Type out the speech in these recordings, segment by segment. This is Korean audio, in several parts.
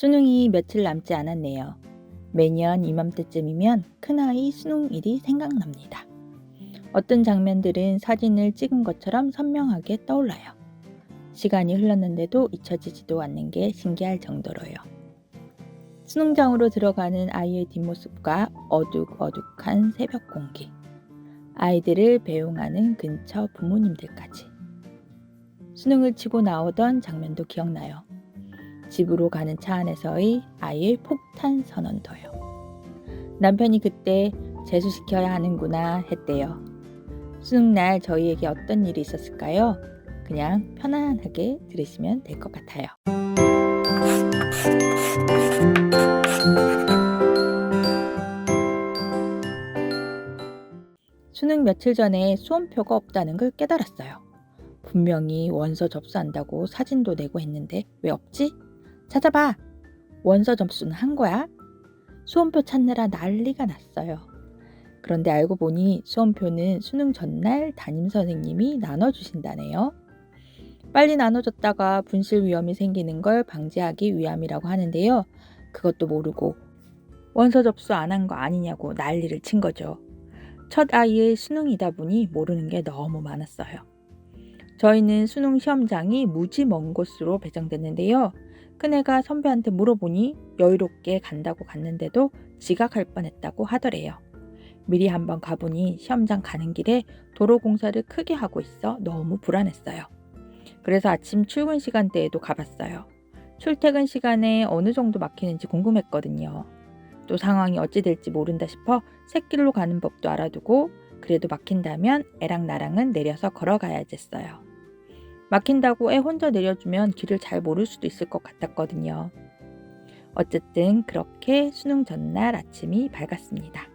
수능이 며칠 남지 않았네요. 매년 이맘때쯤이면 큰아이 수능일이 생각납니다. 어떤 장면들은 사진을 찍은 것처럼 선명하게 떠올라요. 시간이 흘렀는데도 잊혀지지도 않는 게 신기할 정도로요. 수능장으로 들어가는 아이의 뒷모습과 어둑어둑한 새벽 공기, 아이들을 배웅하는 근처 부모님들까지. 수능을 치고 나오던 장면도 기억나요. 집으로 가는 차 안에서의 아이의 폭탄 선언도요. 남편이 그때 재수시켜야 하는구나 했대요. 수능날 저희에게 어떤 일이 있었을까요? 그냥 편안하게 들으시면 될 것 같아요. 수능 며칠 전에 수험표가 없다는 걸 깨달았어요. 분명히 원서 접수한다고 사진도 내고 했는데 왜 없지? 찾아봐! 원서 접수는 한 거야? 수험표 찾느라 난리가 났어요. 그런데 알고 보니 수험표는 수능 전날 담임선생님이 나눠주신다네요. 빨리 나눠줬다가 분실 위험이 생기는 걸 방지하기 위함이라고 하는데요. 그것도 모르고 원서 접수 안 한 거 아니냐고 난리를 친 거죠. 첫 아이의 수능이다 보니 모르는 게 너무 많았어요. 저희는 수능 시험장이 무지 먼 곳으로 배정됐는데요. 큰애가 선배한테 물어보니 여유롭게 간다고 갔는데도 지각할 뻔했다고 하더래요. 미리 한번 가보니 시험장 가는 길에 도로 공사를 크게 하고 있어 너무 불안했어요. 그래서 아침 출근 시간대에도 가봤어요. 출퇴근 시간에 어느 정도 막히는지 궁금했거든요. 또 상황이 어찌 될지 모른다 싶어 샛길로 가는 법도 알아두고 그래도 막힌다면 애랑 나랑은 내려서 걸어가야겠어요. 막힌다고 애 혼자 내려주면 길을 잘 모를 수도 있을 것 같았거든요. 어쨌든 그렇게 수능 전날 아침이 밝았습니다.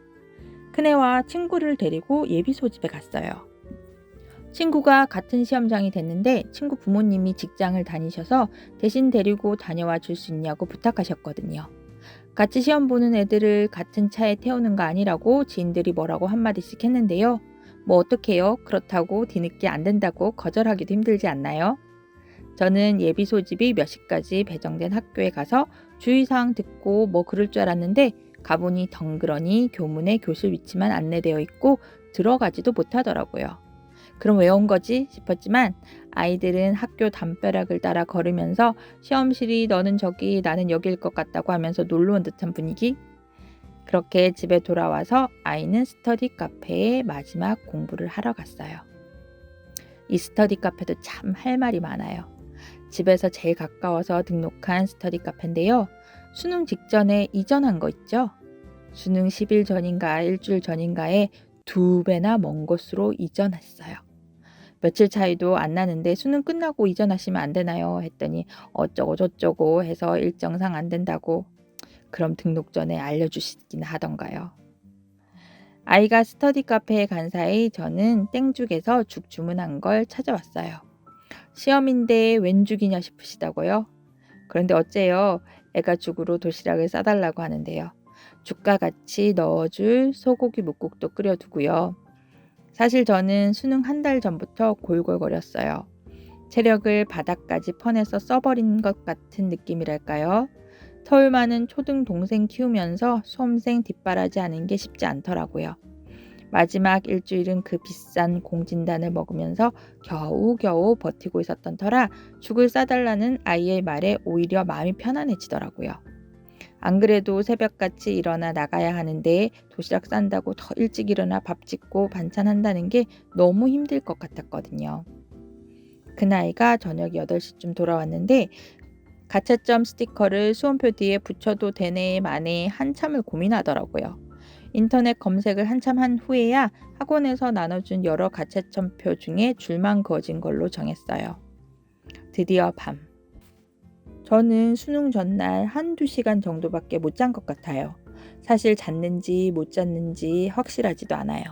큰애와 친구를 데리고 예비 소집에 갔어요. 친구가 같은 시험장이 됐는데 친구 부모님이 직장을 다니셔서 대신 데리고 다녀와 줄 수 있냐고 부탁하셨거든요. 같이 시험 보는 애들을 같은 차에 태우는 거 아니라고 지인들이 뭐라고 한마디씩 했는데요. 뭐 어떡해요? 그렇다고 뒤늦게 안 된다고 거절하기도 힘들지 않나요? 저는 예비 소집이 몇 시까지 배정된 학교에 가서 주의사항 듣고 뭐 그럴 줄 알았는데 가보니 덩그러니 교문에 교실 위치만 안내되어 있고 들어가지도 못하더라고요. 그럼 왜 온 거지 싶었지만 아이들은 학교 담벼락을 따라 걸으면서 시험실이 너는 저기 나는 여기일 것 같다고 하면서 놀러 온 듯한 분위기. 그렇게 집에 돌아와서 아이는 스터디 카페에 마지막 공부를 하러 갔어요. 이 스터디 카페도 참 할 말이 많아요. 집에서 제일 가까워서 등록한 스터디 카페인데요. 수능 직전에 이전한 거 있죠? 수능 10일 전인가 일주일 전인가에 2배나 먼 곳으로 이전했어요. 며칠 차이도 안 나는데 수능 끝나고 이전하시면 안 되나요? 했더니 어쩌고 저쩌고 해서 일정상 안 된다고. 그럼 등록 전에 알려주시긴 하던가요. 아이가 스터디 카페에 간 사이 저는 땡죽에서 죽 주문한 걸 찾아왔어요. 시험인데 웬 죽이냐 싶으시다고요? 그런데 어째요? 애가 죽으로 도시락을 싸달라고 하는데요. 죽과 같이 넣어줄 소고기 뭇국도 끓여두고요. 사실 저는 수능 한 달 전부터 골골거렸어요. 체력을 바닥까지 퍼내서 써버린 것 같은 느낌이랄까요? 터울 많은 초등 동생 키우면서 수험생 뒷바라지 하는 게 쉽지 않더라고요. 마지막 일주일은 그 비싼 공진단을 먹으면서 겨우겨우 버티고 있었던 터라 죽을 싸달라는 아이의 말에 오히려 마음이 편안해지더라고요. 안 그래도 새벽같이 일어나 나가야 하는데 도시락 싼다고 더 일찍 일어나 밥 짓고 반찬한다는 게 너무 힘들 것 같았거든요. 그나이가 저녁 8시쯤 돌아왔는데 가채점 스티커를 수험표 뒤에 붙여도 되네 마네 한참을 고민하더라고요. 인터넷 검색을 한참 한 후에야 학원에서 나눠준 여러 가채점표 중에 줄만 그어진 걸로 정했어요. 드디어 밤. 저는 수능 전날 1~2시간 정도밖에 못 잔 것 같아요. 사실 잤는지 못 잤는지 확실하지도 않아요.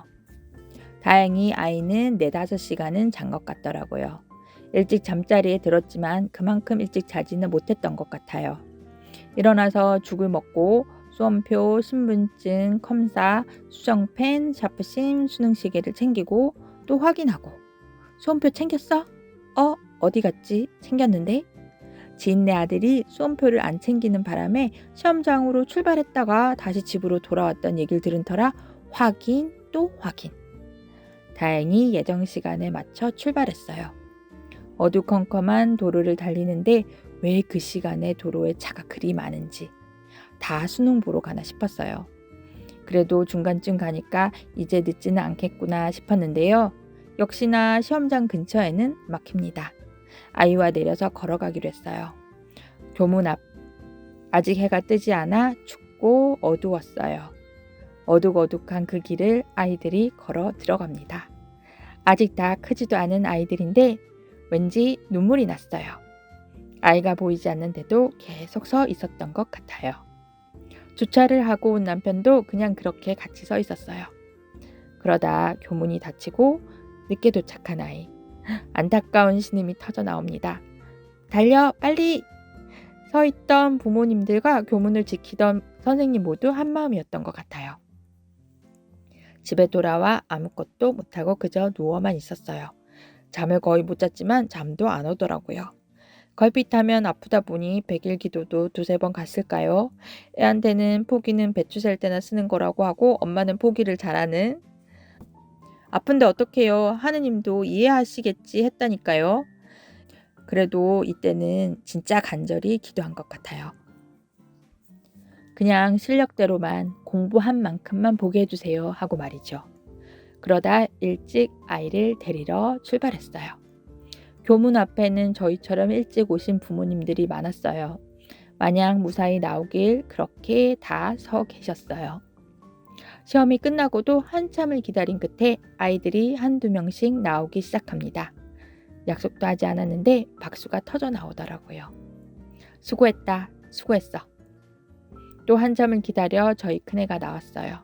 다행히 아이는 4~5시간은 잔 것 같더라고요. 일찍 잠자리에 들었지만 그만큼 일찍 자지는 못했던 것 같아요. 일어나서 죽을 먹고 수험표, 신분증, 컴사, 수정펜, 샤프심, 수능시계를 챙기고 또 확인하고 수험표 챙겼어? 어디 갔지? 챙겼는데? 지인네 아들이 수험표를 안 챙기는 바람에 시험장으로 출발했다가 다시 집으로 돌아왔던 얘기를 들은 터라 확인 또 확인. 다행히 예정 시간에 맞춰 출발했어요. 어두컴컴한 도로를 달리는데 왜 그 시간에 도로에 차가 그리 많은지 다 수능 보러 가나 싶었어요. 그래도 중간쯤 가니까 이제 늦지는 않겠구나 싶었는데요. 역시나 시험장 근처에는 막힙니다. 아이와 내려서 걸어가기로 했어요. 교문 앞. 아직 해가 뜨지 않아 춥고 어두웠어요. 어둑어둑한 그 길을 아이들이 걸어 들어갑니다. 아직 다 크지도 않은 아이들인데 왠지 눈물이 났어요. 아이가 보이지 않는데도 계속 서 있었던 것 같아요. 주차를 하고 온 남편도 그냥 그렇게 같이 서 있었어요. 그러다 교문이 닫히고 늦게 도착한 아이. 안타까운 신음이 터져 나옵니다. 달려 빨리! 서 있던 부모님들과 교문을 지키던 선생님 모두 한마음이었던 것 같아요. 집에 돌아와 아무것도 못하고 그저 누워만 있었어요. 잠을 거의 못 잤지만 잠도 안 오더라고요. 걸핏하면 아프다 보니 100일 기도도 2-3번 갔을까요? 애한테는 포기는 배추 셀 때나 쓰는 거라고 하고 엄마는 포기를 잘하는. 아픈데 어떡해요? 하느님도 이해하시겠지 했다니까요. 그래도 이때는 진짜 간절히 기도한 것 같아요. 그냥 실력대로만 공부한 만큼만 보게 해주세요 하고 말이죠. 그러다 일찍 아이를 데리러 출발했어요. 교문 앞에는 저희처럼 일찍 오신 부모님들이 많았어요. 마냥 무사히 나오길 그렇게 다 서 계셨어요. 시험이 끝나고도 한참을 기다린 끝에 아이들이 1-2명씩 나오기 시작합니다. 약속도 하지 않았는데 박수가 터져 나오더라고요. 수고했다, 수고했어. 또 한참을 기다려 저희 큰애가 나왔어요.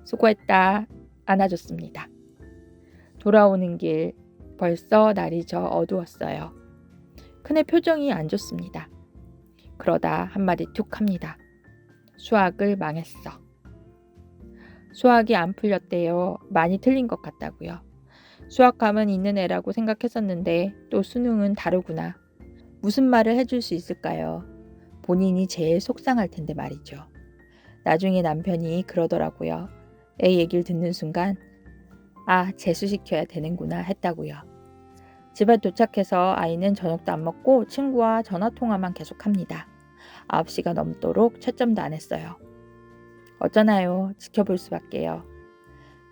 수고했다, 안아줬습니다. 돌아오는 길 벌써 날이 저 어두웠어요. 큰애 표정이 안 좋습니다. 그러다 한마디 툭 합니다. 수학을 망했어. 수학이 안 풀렸대요. 많이 틀린 것 같다고요. 수학감은 있는 애라고 생각했었는데 또 수능은 다르구나. 무슨 말을 해줄 수 있을까요? 본인이 제일 속상할 텐데 말이죠. 나중에 남편이 그러더라고요. 애 얘기를 듣는 순간 아, 재수시켜야 되는구나 했다고요. 집에 도착해서 아이는 저녁도 안 먹고 친구와 전화통화만 계속합니다. 9시가 넘도록 채점도 안 했어요. 어쩌나요? 지켜볼 수밖에요.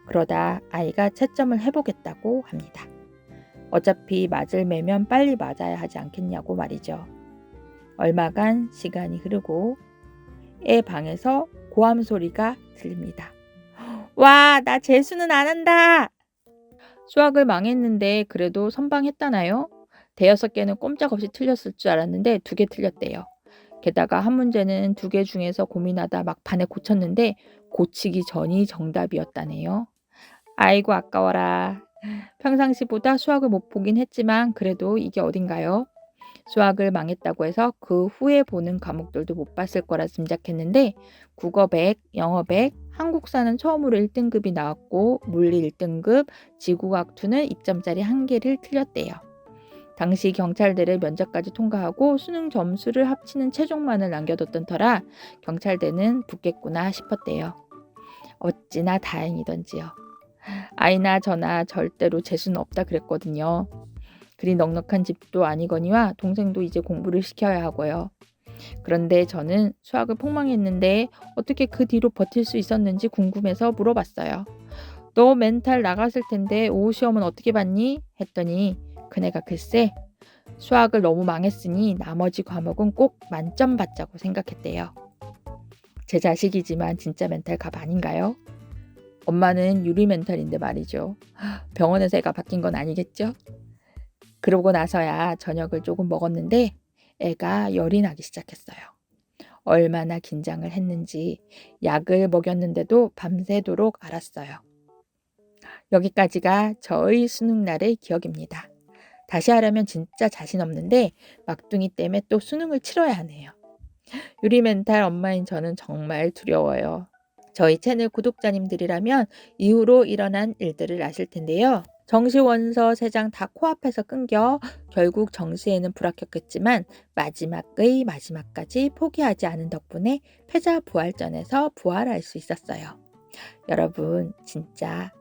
그러다 아이가 채점을 해보겠다고 합니다. 어차피 맞을 매면 빨리 맞아야 하지 않겠냐고 말이죠. 얼마간 시간이 흐르고 애 방에서 고함 소리가 들립니다. 와, 나 재수는 안 한다! 수학을 망했는데 그래도 선방했다나요? 대여섯 개는 꼼짝없이 틀렸을 줄 알았는데 2개 틀렸대요. 게다가 한 문제는 2개 중에서 고민하다 막판에 고쳤는데 고치기 전이 정답이었다네요. 아이고 아까워라. 평상시보다 수학을 못 보긴 했지만 그래도 이게 어딘가요? 수학을 망했다고 해서 그 후에 보는 과목들도 못 봤을 거라 짐작했는데 국어 100, 영어 100, 한국사는 처음으로 1등급이 나왔고 물리 1등급, 지구과학 2는 2점짜리 1개를 틀렸대요. 당시 경찰대를 면접까지 통과하고 수능 점수를 합치는 최종만을 남겨뒀던 터라 경찰대는 붙겠구나 싶었대요. 어찌나 다행이던지요. 아이나 저나 절대로 재수는 없다 그랬거든요. 그리 넉넉한 집도 아니거니와 동생도 이제 공부를 시켜야 하고요. 그런데 저는 수학을 폭망했는데 어떻게 그 뒤로 버틸 수 있었는지 궁금해서 물어봤어요. 너 멘탈 나갔을 텐데 오후 시험은 어떻게 봤니? 했더니 그네가 글쎄 수학을 너무 망했으니 나머지 과목은 꼭 만점 받자고 생각했대요. 제 자식이지만 진짜 멘탈 갑 아닌가요? 엄마는 유리 멘탈인데 말이죠. 병원에서 애가 바뀐 건 아니겠죠? 그러고 나서야 저녁을 조금 먹었는데 애가 열이 나기 시작했어요. 얼마나 긴장을 했는지 약을 먹였는데도 밤새도록 앓았어요. 여기까지가 저의 수능날의 기억입니다. 다시 하려면 진짜 자신 없는데 막둥이 때문에 또 수능을 치러야 하네요. 유리 멘탈 엄마인 저는 정말 두려워요. 저희 채널 구독자님들이라면 이후로 일어난 일들을 아실 텐데요. 정시 원서 3장 다 코앞에서 끊겨 결국 정시에는 불합격했지만 마지막의 마지막까지 포기하지 않은 덕분에 패자부활전에서 부활할 수 있었어요. 여러분, 진짜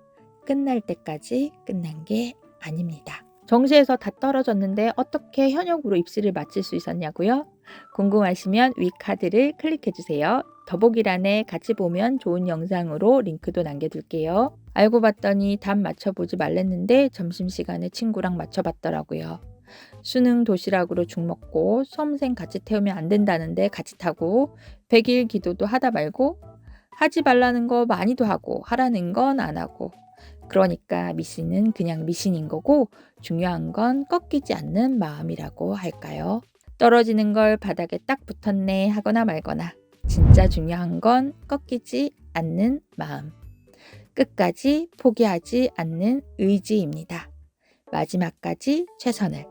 끝날 때까지 끝난 게 아닙니다. 정시에서 다 떨어졌는데 어떻게 현역으로 입시를 마칠 수 있었냐고요? 궁금하시면 위 카드를 클릭해주세요. 더보기란에 같이 보면 좋은 영상으로 링크도 남겨둘게요. 알고 봤더니 답 맞춰보지 말랬는데 점심시간에 친구랑 맞춰봤더라고요. 수능 도시락으로 죽 먹고 수험생 같이 태우면 안 된다는데 같이 타고 100일 기도도 하다 말고 하지 말라는 거 많이도 하고 하라는 건 안 하고 그러니까 미신은 그냥 미신인 거고 중요한 건 꺾이지 않는 마음이라고 할까요? 떨어지는 걸 바닥에 딱 붙었네 하거나 말거나 진짜 중요한 건 꺾이지 않는 마음. 끝까지 포기하지 않는 의지입니다. 마지막까지 최선을.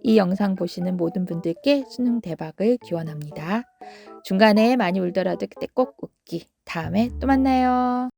이 영상 보시는 모든 분들께 수능 대박을 기원합니다. 중간에 많이 울더라도 그때 꼭 웃기. 다음에 또 만나요.